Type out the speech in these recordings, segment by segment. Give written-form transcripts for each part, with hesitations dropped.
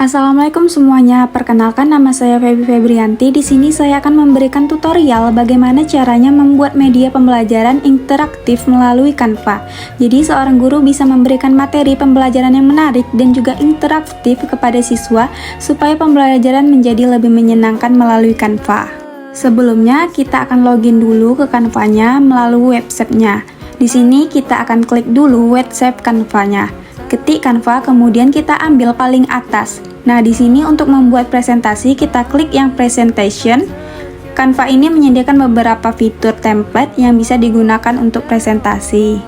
Assalamualaikum semuanya, perkenalkan nama saya Feby Febrianti. Di sini saya akan memberikan tutorial bagaimana caranya membuat media pembelajaran interaktif melalui Canva. Jadi seorang guru bisa memberikan materi pembelajaran yang menarik dan juga interaktif kepada siswa supaya pembelajaran menjadi lebih menyenangkan melalui Canva. Sebelumnya kita akan login dulu ke Canva-nya melalui websitenya. Di sini kita akan klik dulu website Canva-nya. Ketik Canva, kemudian kita ambil paling atas. Nah, di sini untuk membuat presentasi kita klik yang presentation. Canva ini menyediakan beberapa fitur template yang bisa digunakan untuk presentasi.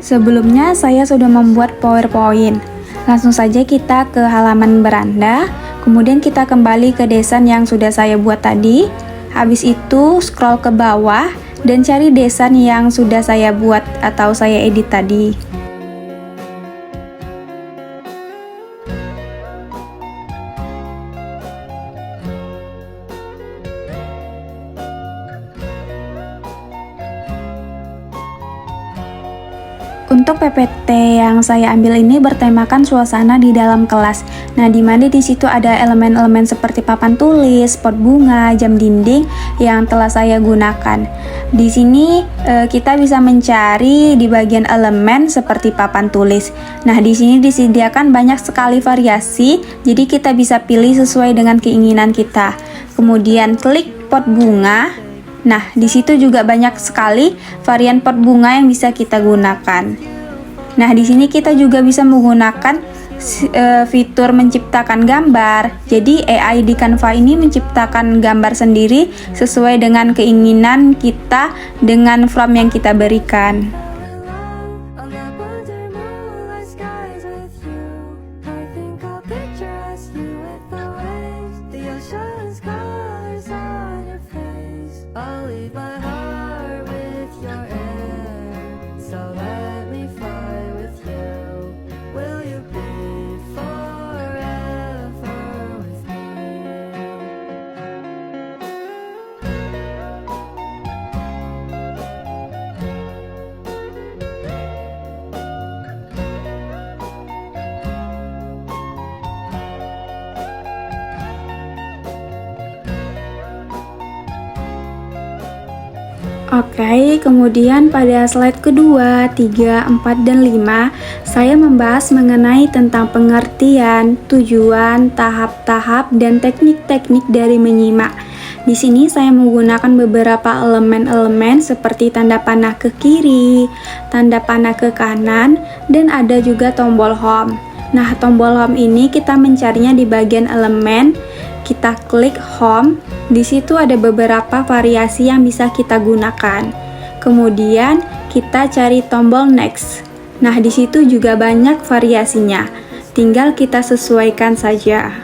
Sebelumnya saya sudah membuat PowerPoint. Langsung saja kita ke halaman beranda, kemudian kita kembali ke desain yang sudah saya buat tadi. Habis itu scroll ke bawah dan cari desain yang sudah saya buat atau saya edit tadi. Untuk PPT yang saya ambil ini bertemakan suasana di dalam kelas. Nah, dimana di situ ada elemen-elemen seperti papan tulis, pot bunga, jam dinding yang telah saya gunakan. Di sini kita bisa mencari di bagian elemen seperti papan tulis. Nah, di sini disediakan banyak sekali variasi, jadi kita bisa pilih sesuai dengan keinginan kita. Kemudian klik pot bunga. Nah, di situ juga banyak sekali varian pot bunga yang bisa kita gunakan. Nah, di sini kita juga bisa menggunakan fitur menciptakan gambar. Jadi AI di Canva ini menciptakan gambar sendiri sesuai dengan keinginan kita dengan prompt yang kita berikan. Oke, kemudian pada slide kedua, 3, 4, dan 5, saya membahas mengenai tentang pengertian, tujuan, tahap-tahap, dan teknik-teknik dari menyimak. Di sini saya menggunakan beberapa elemen-elemen seperti tanda panah ke kiri, tanda panah ke kanan, dan ada juga tombol home. Nah, tombol home ini kita mencarinya di bagian elemen. Kita klik home, di situ ada beberapa variasi yang bisa kita gunakan. Kemudian kita cari tombol next. Nah, di situ juga banyak variasinya. Tinggal kita sesuaikan saja.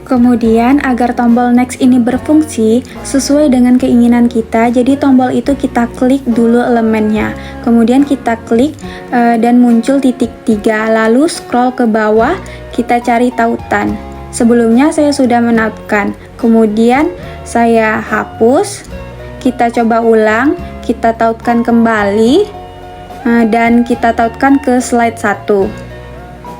Kemudian agar tombol next ini berfungsi sesuai dengan keinginan kita, jadi tombol itu kita klik dulu elemennya, kemudian kita klik dan muncul titik 3, lalu scroll ke bawah, kita cari tautan. Sebelumnya saya sudah menautkan, kemudian saya hapus, kita coba ulang, kita tautkan kembali, dan kita tautkan ke slide 1.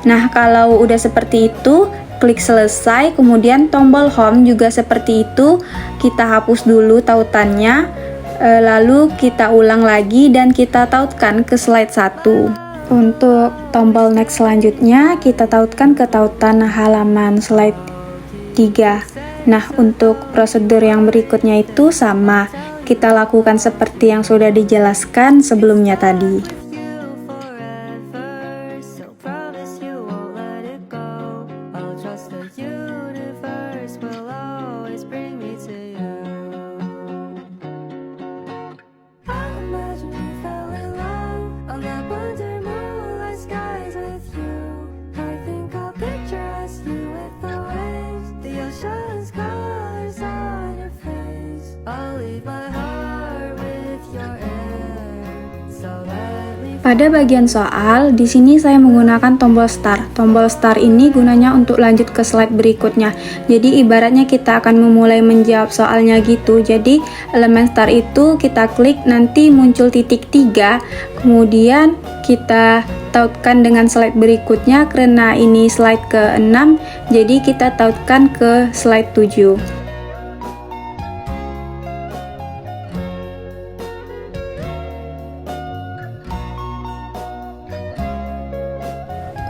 Nah, kalau udah seperti itu, klik selesai, kemudian tombol home juga seperti itu, kita hapus dulu tautannya, lalu kita ulang lagi dan kita tautkan ke slide 1. Untuk tombol next selanjutnya, kita tautkan ke tautan halaman slide 3. Nah, untuk prosedur yang berikutnya itu sama. Kita lakukan seperti yang sudah dijelaskan sebelumnya tadi. Pada bagian soal, di sini saya menggunakan tombol start. Tombol start ini gunanya untuk lanjut ke slide berikutnya. Jadi ibaratnya kita akan memulai menjawab soalnya gitu. Jadi elemen start itu kita klik, nanti muncul titik 3, kemudian kita tautkan dengan slide berikutnya. Karena ini slide ke-6, jadi kita tautkan ke slide 7.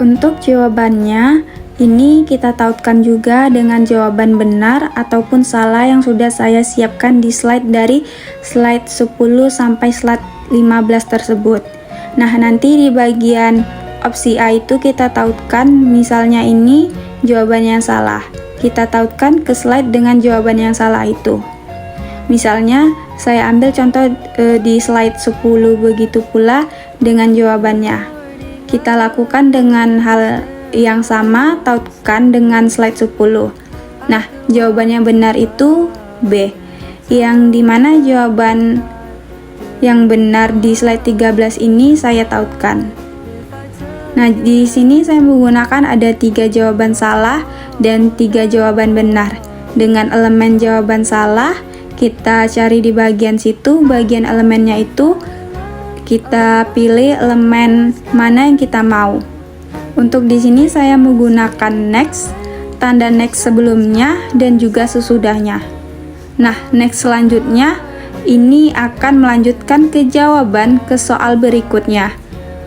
Untuk jawabannya, ini kita tautkan juga dengan jawaban benar ataupun salah yang sudah saya siapkan di slide dari slide 10 sampai slide 15 tersebut. Nah, nanti di bagian opsi A itu kita tautkan, misalnya ini jawabannya yang salah. Kita tautkan ke slide dengan jawaban yang salah itu. Misalnya, saya ambil contoh di slide 10, begitu pula dengan jawabannya. Kita lakukan dengan hal yang sama, tautkan dengan slide 10. Nah, jawabannya benar itu B. Yang dimana jawaban yang benar di slide 13 ini saya tautkan. Nah, di sini saya menggunakan ada 3 jawaban salah dan 3 jawaban benar. Dengan elemen jawaban salah, kita cari di bagian situ, bagian elemennya itu kita pilih elemen mana yang kita mau. Untuk di sini saya menggunakan next, tanda next sebelumnya dan juga sesudahnya. Nah, next selanjutnya ini akan melanjutkan ke jawaban ke soal berikutnya.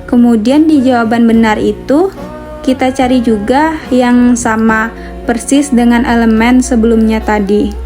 Kemudian di jawaban benar itu kita cari juga yang sama persis dengan elemen sebelumnya tadi.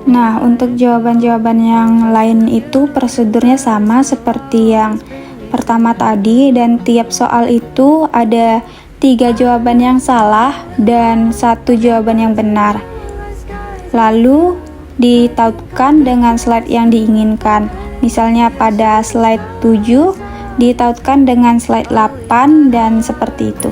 Nah, untuk jawaban-jawaban yang lain itu prosedurnya sama seperti yang pertama tadi, dan tiap soal itu ada 3 jawaban yang salah dan 1 jawaban yang benar. Lalu ditautkan dengan slide yang diinginkan. Misalnya pada slide 7 ditautkan dengan slide 8 dan seperti itu.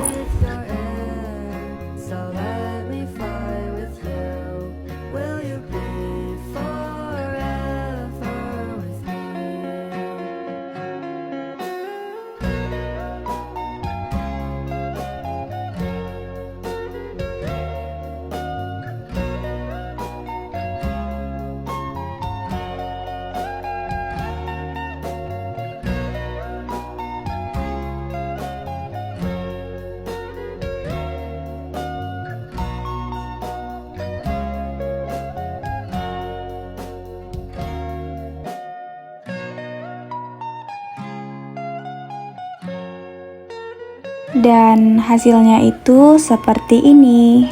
Dan hasilnya itu seperti ini.